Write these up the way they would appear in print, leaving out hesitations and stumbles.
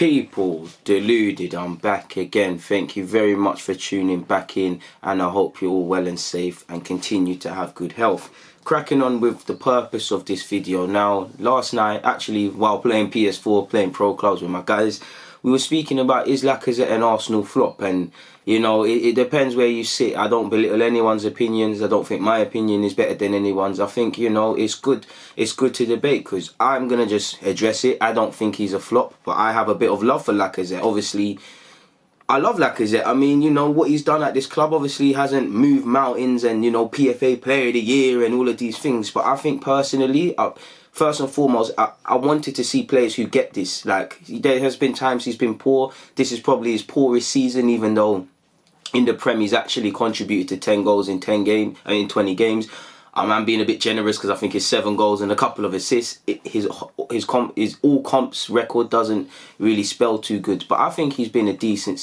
People, Deluded, I'm back again. Thank you very much for tuning back in, and I hope you're all well and safe and continue to have good health. Cracking on with the purpose of this video now. Last night, actually, while playing PS4, playing pro clubs with my guys, we were speaking about is Lacazette an Arsenal flop, and you know, it depends where you sit. I don't belittle anyone's opinions. I don't think my opinion is better than anyone's. I think, you know, it's good to debate, because I'm going to just address it. I don't think he's a flop, but I have a bit of love for Lacazette. Obviously, I love Lacazette. I mean, you know, what he's done at this club, obviously he hasn't moved mountains and, you know, PFA Player of the Year and all of these things. But I think personally, first and foremost, I wanted to see players who get this. Like, there has been times he's been poor. This is probably his poorest season, even though in the Prem he's actually contributed to 10 goals in 20 games. I'm being a bit generous because I think his 7 goals and a couple of assists. His all comps record doesn't really spell too good, but I think he's been a decent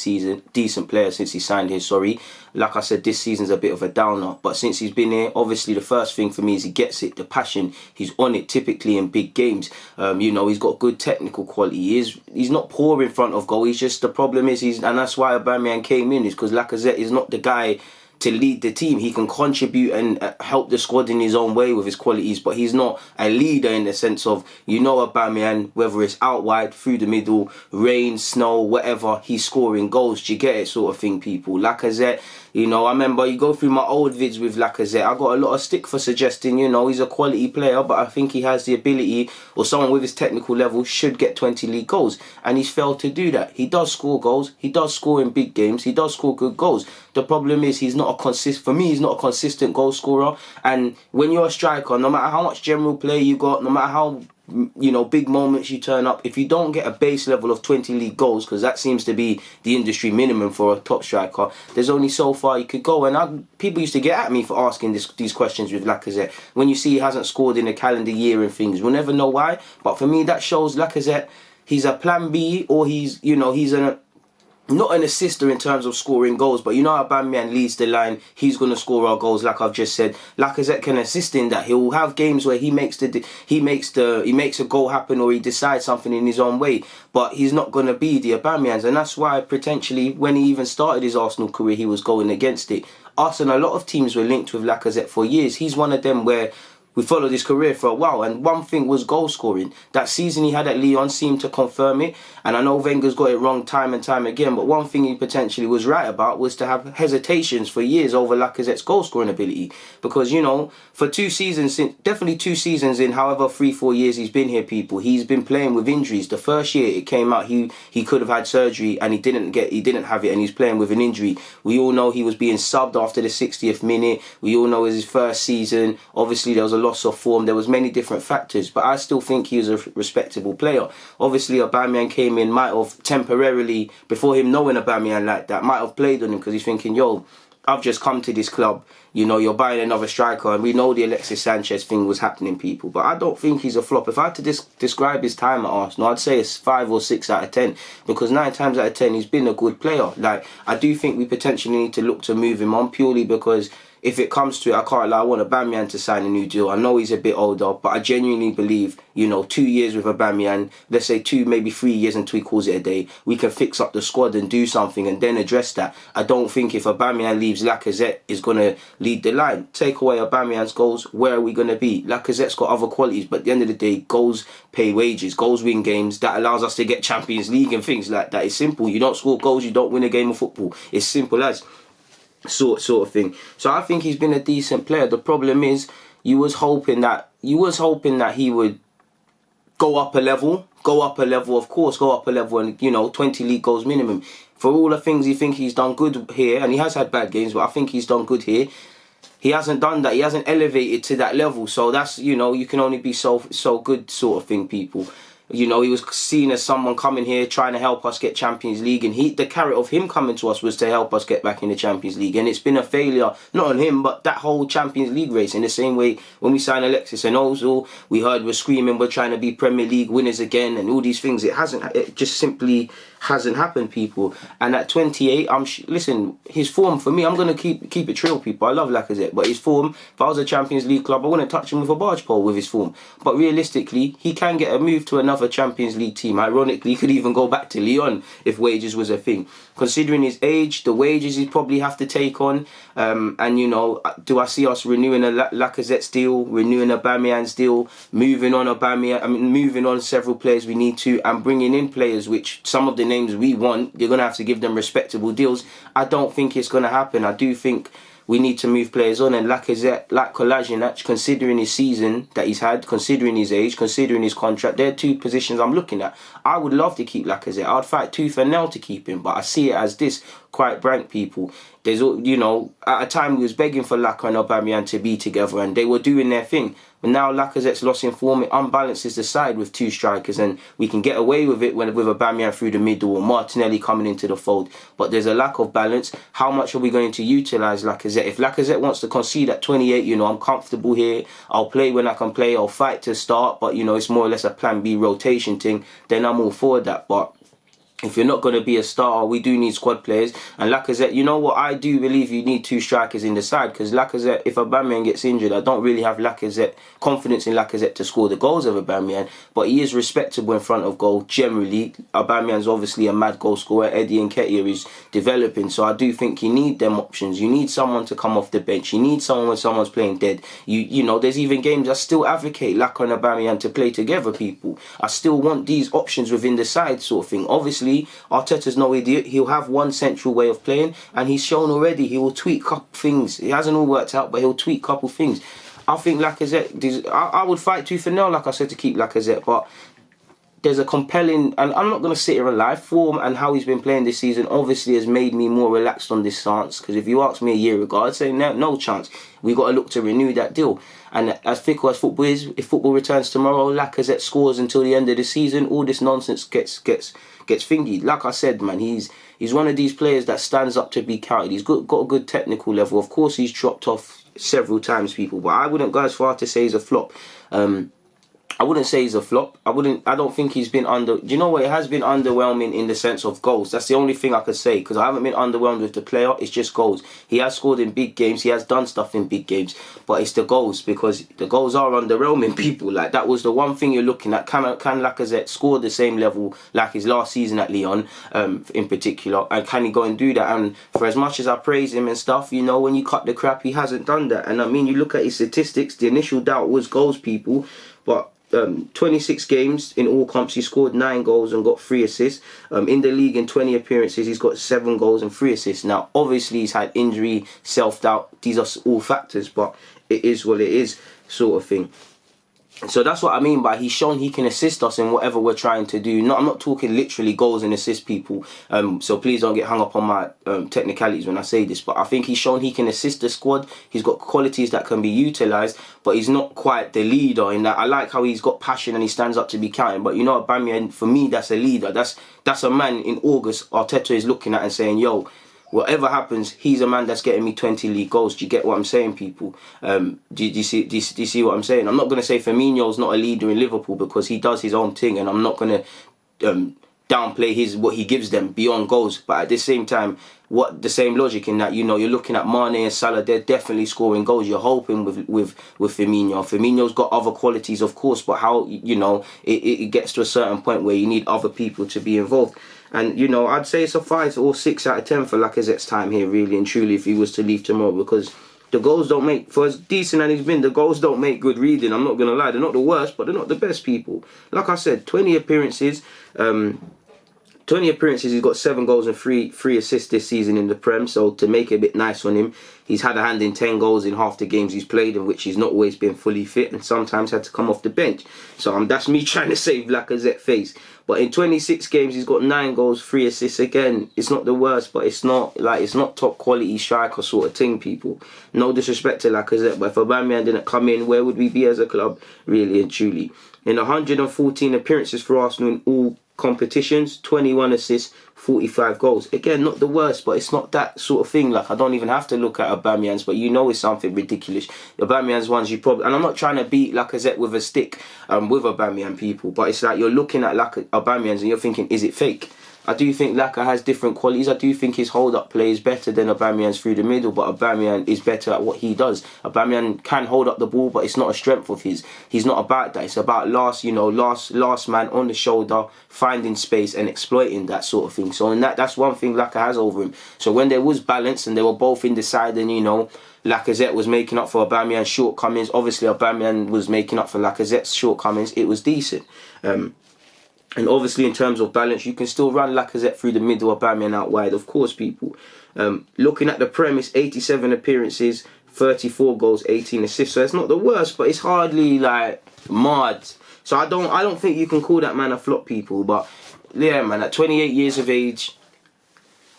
player since he signed here. Sorry, like I said, this season's a bit of a downer, but since he's been here, obviously the first thing for me is he gets it, the passion. He's on it typically in big games. You know, he's got good technical quality. He's not poor in front of goal. He's just, the problem is and that's why Aubameyang came in, is because Lacazette is not the guy to lead the team. He can contribute and help the squad in his own way with his qualities, but he's not a leader in the sense of, you know, Aubameyang, whether it's out wide, through the middle, rain, snow, whatever, he's scoring goals. Do you get it, sort of thing, people? Lacazette, you know, I remember you go through my old vids with Lacazette, I got a lot of stick for suggesting, you know, he's a quality player, but I think he has the ability, or someone with his technical level should get 20 league goals, and he's failed to do that. He does score goals, he does score in big games, he does score good goals. The problem is he's not for me, he's not a consistent goal scorer. And when you're a striker, no matter how much general play you got, no matter how, you know, big moments you turn up, if you don't get a base level of 20 league goals, because that seems to be the industry minimum for a top striker, there's only so far you could go. And people used to get at me for asking these questions with Lacazette. When you see he hasn't scored in a calendar year and things, we'll never know why. But for me, that shows Lacazette, he's a plan B, or he's, you know, he's not an assister in terms of scoring goals, but you know, Aubameyang leads the line. He's going to score our goals, like I've just said. Lacazette can assist in that. He'll have games where he makes a goal happen, or he decides something in his own way. But he's not going to be the Aubameyangs, and that's why potentially when he even started his Arsenal career, he was going against it. Us and a lot of teams were linked with Lacazette for years. He's one of them where we followed his career for a while, and one thing was goal scoring. That season he had at Lyon seemed to confirm it, and I know Wenger's got it wrong time and time again, but one thing he potentially was right about was to have hesitations for years over Lacazette's goal scoring ability, because, you know, for 2 seasons, definitely 2 seasons in however 3-4 years he's been here, people, he's been playing with injuries. The first year it came out he could have had surgery and he didn't have it, and he's playing with an injury. We all know he was being subbed after the 60th minute. We all know it was his first season. Obviously there was a loss of form. There was many different factors, but I still think he was a respectable player. Obviously Aubameyang came in, might have temporarily, before him knowing Aubameyang like that, might have played on him, because he's thinking, yo, I've just come to this club, you know, you're buying another striker, and we know the Alexis Sanchez thing was happening, people. But I don't think he's a flop. If I had to describe his time at Arsenal, I'd say it's 5 or 6 out of 10, because 9 times out of 10 he's been a good player. Like, I do think we potentially need to look to move him on, purely because if it comes to it, I can't lie, I want Aubameyang to sign a new deal. I know he's a bit older, but I genuinely believe, you know, 2 years with Aubameyang, let's say 2, maybe 3 years until he calls it a day, we can fix up the squad and do something and then address that. I don't think if Aubameyang leaves, Lacazette is going to lead the line. Take away Aubameyang's goals, where are we going to be? Lacazette's got other qualities, but at the end of the day, goals pay wages, goals win games. That allows us to get Champions League and things like that. It's simple. You don't score goals, you don't win a game of football. It's simple as sort of thing. So I think he's been a decent player. The problem is you was hoping that he would go up a level, of course, go up a level, and, you know, 20 league goals minimum. For all the things you think he's done good here, and he has had bad games, but I think he's done good here, he hasn't done that. He hasn't elevated to that level. So that's, you know, you can only be so good, sort of thing, people. You know, he was seen as someone coming here trying to help us get Champions League, and the carrot of him coming to us was to help us get back in the Champions League. And it's been a failure, not on him, but that whole Champions League race. In the same way, when we signed Alexis and Ozil, we heard we're screaming we're trying to be Premier League winners again and all these things. It just simply hasn't happened, people. And at 28, listen, his form, for me, I'm going to keep it real, people. I love Lacazette, but his form, if I was a Champions League club, I wouldn't touch him with a barge pole with his form. But realistically, he can get a move to another another Champions League team. Ironically, he could even go back to Lyon if wages was a thing. Considering his age, the wages he'd probably have to take on, and you know, do I see us renewing a Lacazette's deal, renewing Aubameyang's deal, moving on moving on several players we need to, and bringing in players which some of the names we want, you're gonna have to give them respectable deals. I don't think it's gonna happen. I do think we need to move players on, and Lacazette, like Kolasinac, considering his season that he's had, considering his age, considering his contract, they're two positions I'm looking at. I would love to keep Lacazette. I'd fight tooth and nail to keep him, but I see it as this, quite frank, people. There's, you know, at a time we was begging for Laka and Aubameyang to be together, and they were doing their thing. But now Lacazette's lost in form, it unbalances the side with two strikers, and we can get away with it with Aubameyang through the middle or Martinelli coming into the fold. But there's a lack of balance. How much are we going to utilise Lacazette? If Lacazette wants to concede at 28, you know, I'm comfortable here, I'll play when I can play, I'll fight to start, but you know, it's more or less a plan B rotation thing, then I'm all for that. But if you're not going to be a starter, we do need squad players. And Lacazette, you know what, I do believe you need two strikers in the side, because Lacazette, if Aubameyang gets injured, I don't really have confidence in Lacazette to score the goals of Aubameyang, but he is respectable in front of goal generally. Aubameyang's obviously a mad goal scorer. Eddie Nketiah is developing, so I do think you need them options. You need someone to come off the bench. You need someone when someone's playing dead. You know, there's even games I still advocate Laka and Aubameyang to play together, people. I still want these options within the side, sort of thing. Obviously, Arteta's no idiot. He'll have one central way of playing, and he's shown already he will tweak a couple things. It hasn't all worked out, but he'll tweak a couple things. I think Lacazette, I would fight tooth and nail, like I said, to keep Lacazette, but there's a compelling, and I'm not going to sit here and lie, form and how he's been playing this season obviously has made me more relaxed on this stance, because if you asked me a year ago, I'd say no chance. We got to look to renew that deal. And as fickle as football is, if football returns tomorrow, Lacazette scores until the end of the season, all this nonsense gets fingied. Like I said, man, he's one of these players that stands up to be counted. He's got a good technical level. Of course, he's dropped off several times, people, but I wouldn't go as far to say he's a flop. I wouldn't say he's a flop. I don't think he's been do you know what? It has been underwhelming in the sense of goals. That's the only thing I could say, because I haven't been underwhelmed with the player. It's just goals. He has scored in big games. He has done stuff in big games, but it's the goals, because the goals are underwhelming, people. Like, that was the one thing you're looking at. Can Lacazette score the same level like his last season at Lyon, in particular? And can he go and do that? And for as much as I praise him and stuff, you know, when you cut the crap, he hasn't done that. And I mean, you look at his statistics, the initial doubt was goals, people, but 26 games in all comps, he scored 9 goals and got 3 assists. In the league, in 20 appearances, he's got 7 goals and 3 assists. Now, obviously, he's had injury, self-doubt. These are all factors, but it is what it is, sort of thing. So that's what I mean by he's shown he can assist us in whatever we're trying to do. I'm not talking literally goals and assist, people. So please don't get hung up on my technicalities when I say this. But I think he's shown he can assist the squad. He's got qualities that can be utilised, but he's not quite the leader in that. I like how he's got passion and he stands up to be counted. But you know, Aubameyang, for me, that's a leader. That's a man in August Arteta is looking at and saying, yo, whatever happens, he's a man that's getting me 20 league goals. Do you get what I'm saying, people? Do you see what I'm saying? I'm not going to say Firmino's not a leader in Liverpool, because he does his own thing, and I'm not going to downplay what he gives them beyond goals. But at the same time, the same logic in that, you know, you're looking at Mane and Salah, they're definitely scoring goals. You're hoping with Firmino. Firmino's got other qualities, of course, but how, you know, it gets to a certain point where you need other people to be involved. And, you know, I'd say it's a 5 or 6 out of 10 for Lacazette's time here, really and truly, if he was to leave tomorrow, because the goals don't make, for as decent as he's been, the goals don't make good reading. I'm not going to lie. They're not the worst, but they're not the best, people. Like I said, 20 appearances, he's got 7 goals and 3 assists this season in the Prem. So to make it a bit nice on him, he's had a hand in 10 goals in half the games he's played, in which he's not always been fully fit and sometimes had to come off the bench. So that's me trying to save Lacazette face. But in 26 games, he's got 9 goals, 3 assists. Again, it's not the worst, but it's not top quality striker sort of thing, people. No disrespect to Lacazette, but if Aubameyang didn't come in, where would we be as a club, really and truly? In 114 appearances for Arsenal in all competitions, 21 assists, 45 goals. Again, not the worst, but it's not that sort of thing. Like, I don't even have to look at Aubameyang's, but you know it's something ridiculous. Aubameyang's ones you probably, and I'm not trying to beat Lacazette with a stick with Aubameyang, people, but it's like you're looking at Aubameyang's and you're thinking, is it fake? I do think Laka has different qualities. I do think his hold-up play is better than Aubameyang's through the middle, but Aubameyang is better at what he does. Aubameyang can hold up the ball, but it's not a strength of his. He's not about that. It's about last man on the shoulder, finding space and exploiting that sort of thing. So that's one thing Laka has over him. So when there was balance and they were both in the side, and Lacazette was making up for Aubameyang's shortcomings. Obviously, Aubameyang was making up for Lacazette's shortcomings. It was decent. And obviously, in terms of balance, you can still run Lacazette through the middle, Aubameyang out wide. Of course, people. Looking at the premise, 87 appearances, 34 goals, 18 assists. So it's not the worst, but it's hardly like mad. So I don't think you can call that man a flop, people. But yeah, man, at 28 years of age,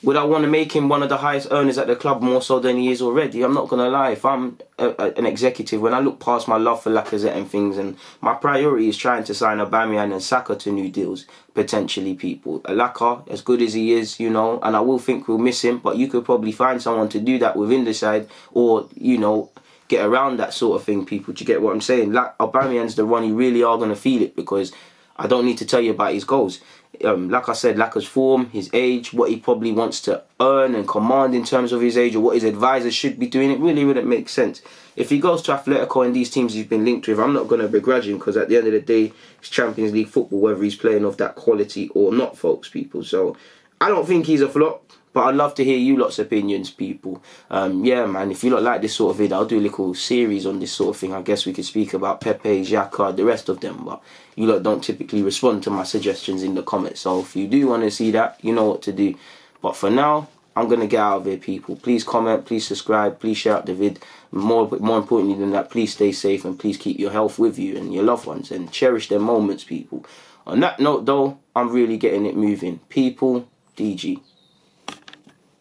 would I want to make him one of the highest earners at the club more so than he is already? I'm not going to lie. If I'm an executive, when I look past my love for Lacazette and things, and my priority is trying to sign Aubameyang and Saka to new deals, potentially, people. Laka, as good as he is, and I will think we'll miss him, but you could probably find someone to do that within the side, or, get around that sort of thing, people. Do you get what I'm saying? Aubameyang's the one you really are going to feel it, because I don't need to tell you about his goals. Like I said, Laka's form, his age, what he probably wants to earn and command in terms of his age, or what his advisors should be doing, it really wouldn't make sense. If he goes to Atletico and these teams he's been linked with, I'm not going to begrudge him, because at the end of the day, it's Champions League football, whether he's playing of that quality or not, folks, people. So I don't think he's a flop, but I'd love to hear you lot's opinions, people. Yeah, man, if you lot like this sort of video, I'll do a little series on this sort of thing. I guess we could speak about Pepe, Xhaka, the rest of them, but you lot don't typically respond to my suggestions in the comments. So if you do want to see that, you know what to do. But for now, I'm going to get out of here, people. Please comment, please subscribe, please share out the vid. More importantly than that, please stay safe and please keep your health with you and your loved ones and cherish their moments, people. On that note, though, I'm really getting it moving. People, DG.